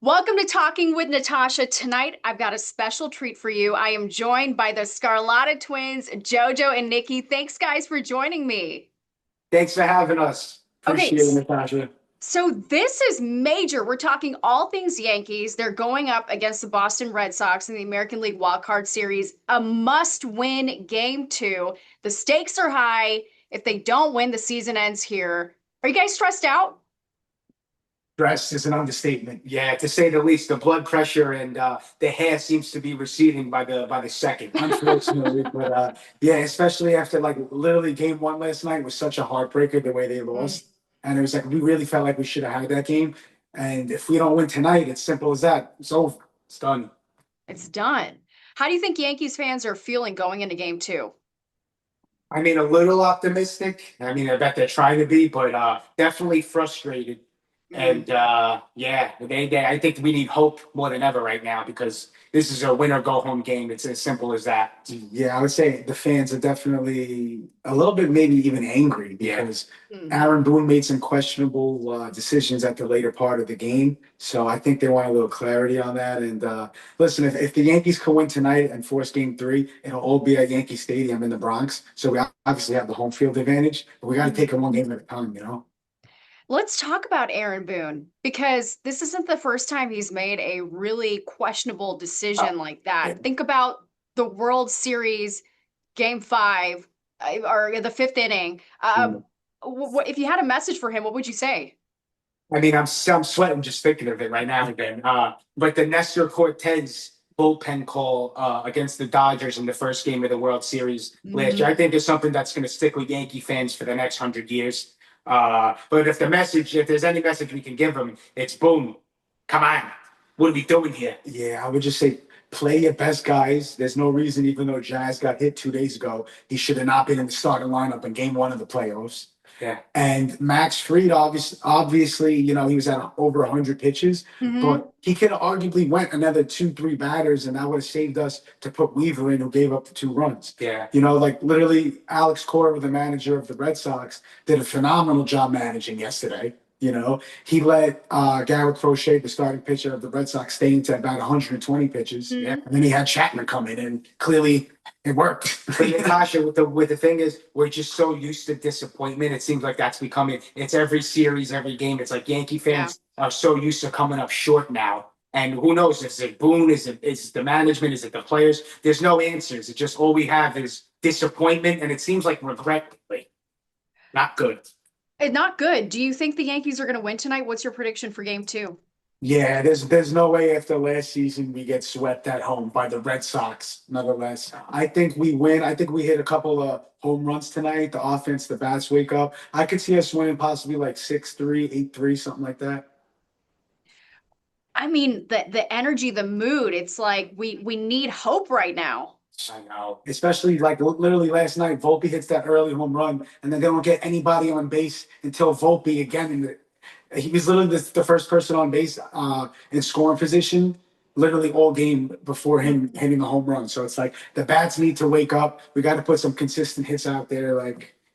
Welcome to Talking with Natasha. Tonight, I've got a special treat for you. I am joined by the Scarlotta Twins, Jojo and Nicky. Thanks, guys, for joining me. Thanks for having us. Okay, Appreciate it, Natasha. so this is major. We're talking all things Yankees. They're going up against the Boston Red Sox in the American League Wild Card Series. A must-win game two. The stakes are high. If they don't win, the season ends here. Are you guys stressed out? Stress is an understatement. Yeah, to say the least. The blood pressure and the hair seems to be receding by the second, unfortunately. But yeah, especially after like literally game one last night was such a heartbreaker the way they lost, and it was like we really felt like we should have had that game. And if we don't win tonight, it's simple as that. It's over. It's done. It's done. How do you think Yankees fans are feeling going into game two? I mean, a little optimistic. I mean, I bet they're trying to be, but definitely frustrated. Mm. And yeah, I think we need hope more than ever right now because this is a win or go home game. It's as simple as that. Yeah, I would say the fans are definitely a little bit, maybe even angry because Mm. Aaron Boone made some questionable decisions at the later part of the game. So I think they want a little clarity on that. And listen, if the Yankees can win tonight and force game three, it'll all be at Yankee Stadium in the Bronx. So we obviously have the home field advantage, but we got to Mhm. take it one game at a time, you know? Let's talk about Aaron Boone because this isn't the first time he's made a really questionable decision like Yeah. that. Think about the World Series game five or the fifth inning. If you had a message for him, what would you say? I mean, I'm sweating just thinking of it right now again. But the Nestor Cortez bullpen call against the Dodgers in the first game of the World Series last year, I think is something that's going to stick with Yankee fans for the next 100 years. But if there's any message we can give them, it's boom. Come on. What are we doing here? Yeah, I would just say play your best guys. There's no reason, even though Jazz got hit 2 days ago, he should have not been in the starting lineup in game one of the playoffs. Yeah. And Max Fried, obviously, he was at over 100 pitches, Hmm. but he could have arguably went another two, three batters, and that would have saved us to put Weaver in, who gave up the 2 runs. Yeah. Like literally, Alex Cora, the manager of the Red Sox, did a phenomenal job managing yesterday. He let Garrett Crochet, the starting pitcher of the Red Sox, stay into about 120 pitches. Yeah. And then he had Chapman come in, and clearly it worked. But Natasha, with the thing is, we're just so used to disappointment. It seems like that's becoming. It's every series, every game. It's like Yankee Yeah. fans are so used to coming up short now. And who knows? Is it Boone? Is it the management? Is it the players? There's no answers. It's just all we have is disappointment, and it seems like regret. Not good. Not good. Do you think the Yankees are going to win tonight? What's your prediction for game two? Yeah, there's no way after last season we get swept at home by the Red Sox. Nonetheless, I think we win. I think we hit a couple of home runs tonight. The offense, the bats wake up. I could see us winning possibly like 6-3, 8-3, something like that. I mean, the energy, the mood, it's like we need hope right now. I know. Especially like literally last night, Volpe hits that early home run, and then they don't get anybody on base until Volpe again. He was literally the first person on base in scoring position, literally all game before him hitting a home run. So it's like the bats need to wake up. We got to put some consistent hits out there,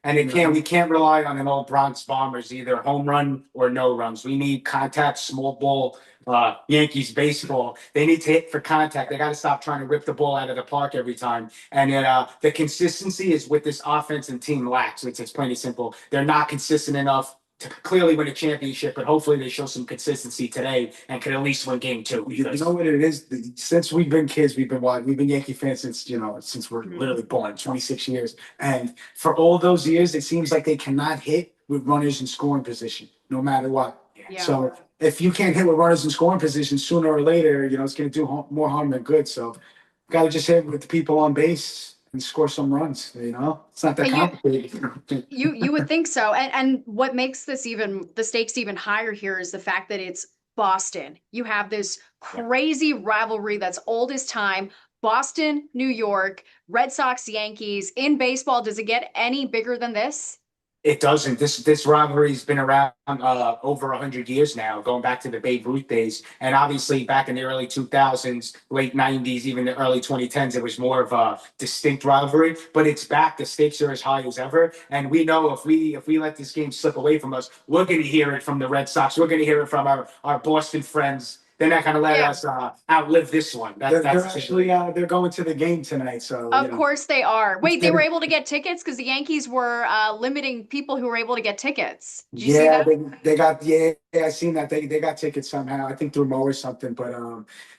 and we can't rely on an old Bronx Bombers either home run or no runs. We need contact, small ball, Yankees baseball. They need to hit for contact. They got to stop trying to rip the ball out of the park every time. And the consistency is what this offense and team lacks. It's plain and simple. They're not consistent enough to clearly win a championship, but hopefully they show some consistency today and can at least win game two. You know what it is? Since we've been kids, we've been Yankee fans since we're literally born, 26 years. And for all those years, it seems like they cannot hit with runners in scoring position, no matter what. Yeah. So if you can't hit with runners in scoring position, sooner or later, it's going to do more harm than good. So got to just hit with the people on base and score some runs. It's not that You complicated. you would think so. And what makes the stakes even higher here is the fact that it's Boston. You have this crazy rivalry that's old as time. Boston, New York, Red Sox, Yankees. In baseball, does it get any bigger than this? It doesn't. This rivalry's been around over 100 years now, going back to the Babe Ruth days, and obviously back in the early 2000s, late 90s, even the early 2010s, it was more of a distinct rivalry. But it's back. The stakes are as high as ever, and we know if we let this game slip away from us, we're going to hear it from the Red Sox. We're going to hear it from our Boston friends. they're not gonna let Yeah. us outlive this one. They're That's actually they're going to the game tonight, so Of course they are. Wait, they were They're- able to get tickets because the Yankees were limiting people who were able to get tickets. Did you see Yeah, that? they got I seen that they got tickets somehow. I think through Mo or something. But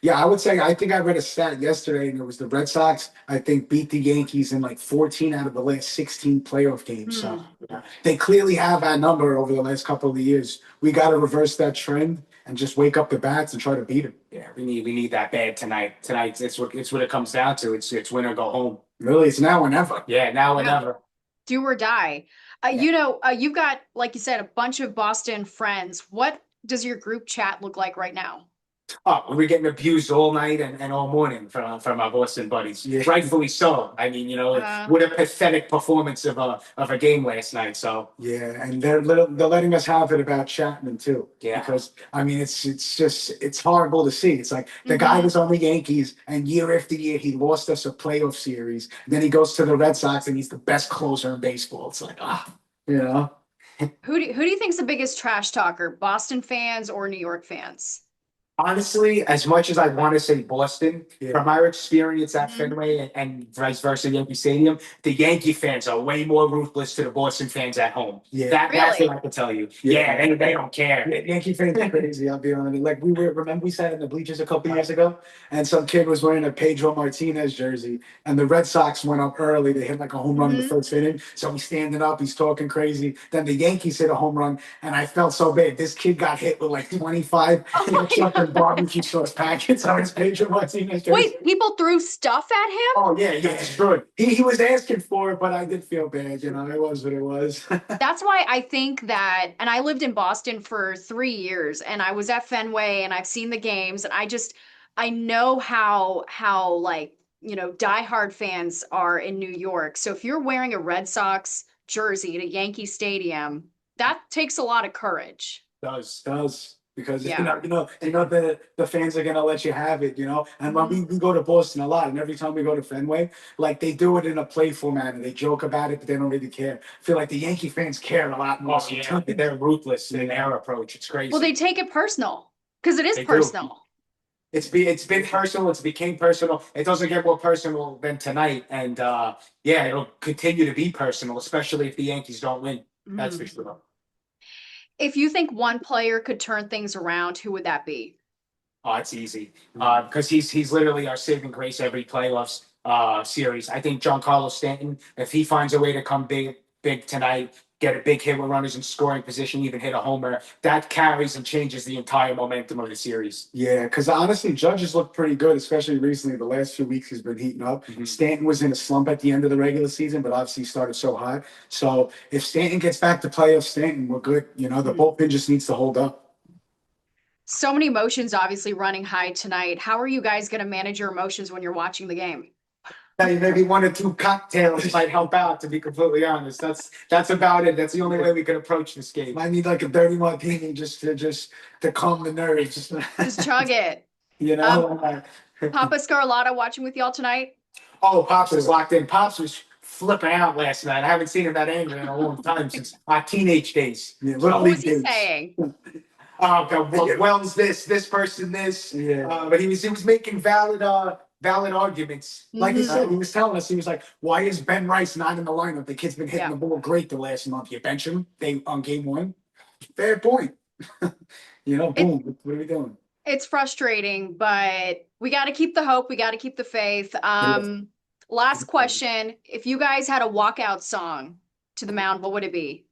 yeah, I would say I think I read a stat yesterday, and it was the Red Sox. I think beat the Yankees in like 14 out of the last 16 playoff games. So Hmm. yeah, they clearly have that number over the last couple of years. We got to reverse that trend and just wake up the bats and try to beat them. Yeah, we need that bad tonight. Tonight, it's what it comes down to. It's win or go home. Really, it's now or never. Yeah, now or Yeah. never. Do or die. Yeah. You've got, like you said, a bunch of Boston friends. What does your group chat look like right now? Oh, we were getting abused all night and all morning from our Boston buddies. Yeah. Rightfully so. I mean, what a pathetic performance of a game last night. So Yeah, and they're letting us have it about Chapman too. Yeah. Because I mean, it's horrible to see. It's like the guy Mhm. was on the Yankees, and year after year he lost us a playoff series. Then he goes to the Red Sox, and he's the best closer in baseball. It's like you know. Who do you think's the biggest trash talker? Boston fans or New York fans? honestly, as much as I want to say Boston, Yeah. from our experience at Mhm. Fenway and vice versa, Yankee Stadium, the Yankee fans are way more ruthless to the Boston fans at home. Yeah. That's Really? what I can tell you. Yeah. Yeah, they don't care. Yankee fans are crazy. I'll be honest. Like remember we sat in the bleachers a couple years ago, and some kid was wearing a Pedro Martinez jersey, and the Red Sox went up early. They hit like a home run in the Mhm. first inning, so he's standing up, he's talking crazy. Then the Yankees hit a home run, and I felt so bad. This kid got hit with like 25 Oh my fucking barbecue sauce packets on his Pedro Martinez jersey. Wait, people threw stuff at him? Oh yeah, it's good. He was asking for it, but I did feel bad. It was what it was. That's why I think that, and I lived in Boston for 3 years, and I was at Fenway, and I've seen the games, and I know how like diehard fans are in New York. So if you're wearing a Red Sox jersey at a Yankee Stadium, that takes a lot of courage. Does because Yeah. the fans are gonna let you have it, And when Mhm. we go to Boston a lot, and every time we go to Fenway, like they do it in a playful manner. They joke about it, but they don't really care. I feel like the Yankee fans care a lot more. Oh, yeah. They're ruthless in their approach. It's crazy. Well, they take it personal because it is They do. personal. It's been personal. It's became personal. It doesn't get more personal than tonight, and yeah, it'll continue to be personal, especially if the Yankees don't win. That's for Mm. sure. If you think one player could turn things around, who would that be? Oh, it's easy because he's literally our saving grace every playoffs series. I think Giancarlo Stanton, if he finds a way to come big tonight, get a big hit with runners in scoring position, even hit a homer, that carries and changes the entire momentum of the series. Yeah, because honestly, Judge has looked pretty good, especially recently. The last few weeks, he's been heating up. Mhm. Stanton was in a slump at the end of the regular season, but obviously he started so hot. So if Stanton gets back to playoff Stanton, we're good. The bullpen just needs to hold up. So many emotions obviously running high tonight. How are you guys going to manage your emotions when you're watching the game? Maybe one or two cocktails might help out. To be completely honest, that's about it. That's the only way we can approach this game. I need like a dirty martini just to calm the nerves. Just chug it. you know. Papa Scarlotta watching with y'all tonight? Oh, Pops was locked in. Pops was flipping out last night. I haven't seen him that angry in a long time since our teenage days. Yeah, What was he saying? Oh, God, Wells, this person, this. Yeah. But he was making valid arguments. Like he Mhm. said, he was telling us, he was like, "Why is Ben Rice not in the lineup? The kid's been hitting Yeah. the ball great the last month. You bench him on game one. Fair point. Boom. What are we doing? It's frustrating, but we got to keep the hope. We got to keep the faith. Last question. If you guys had a walkout song to the mound, what would it be?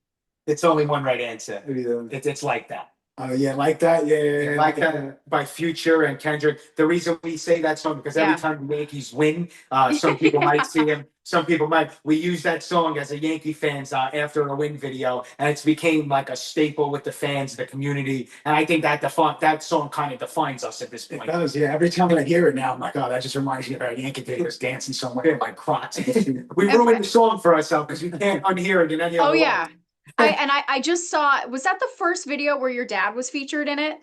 It's only one right answer. What are we doing? It's like that. Yeah, like that. Yeah. Like that by Future and Kendrick. The reason we say that song because every Yeah. time the Yankees win, some people might see him. Some people might. We use that song as a Yankee fans after a win video, and it's became like a staple with the fans, the community, and I think that song kind of defines us at this It point. does, yeah. Every time I hear it now, I'm like, oh, that just reminds me of our Yankee days dancing somewhere in my crotch. We ruined the song for ourselves because we can't unhear it in any other Oh, way. yeah. I just saw, was that the first video where your dad was featured in it?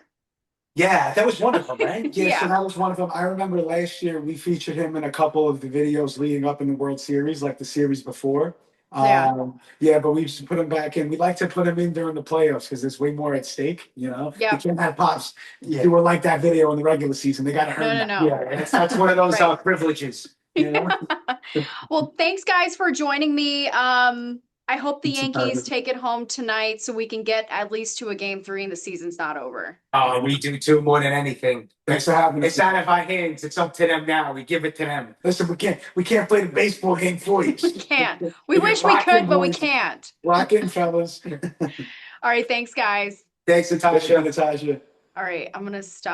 Yeah, that was one of them, right? Yeah, so Yeah. that was one of them. I remember last year we featured him in a couple of the videos leading up in the World Series, like the series before. Yeah. Yeah, but we used to put him back in. We like to put him in during the playoffs because there's way more at stake. You know, Yep. you can't have pops do it like that video in the regular season. They got to earn No, that. no. Yeah, that's one of those Right. privileges. You know. Well, thanks guys for joining me. I hope the It's a Yankees pleasure. take it home tonight so we can get at least to a game 3 and the season's not over. We do too more than anything. Thanks for having us. It's out of our hands. It's up to them now. We give it to them. Listen, we can't play the baseball game for you. We can't. We Yeah, wish we lock in, could, but we boys. can't. Lock in, fellas. All right, thanks guys. Thanks, Natasha. Natasha. All right, I'm gonna stop.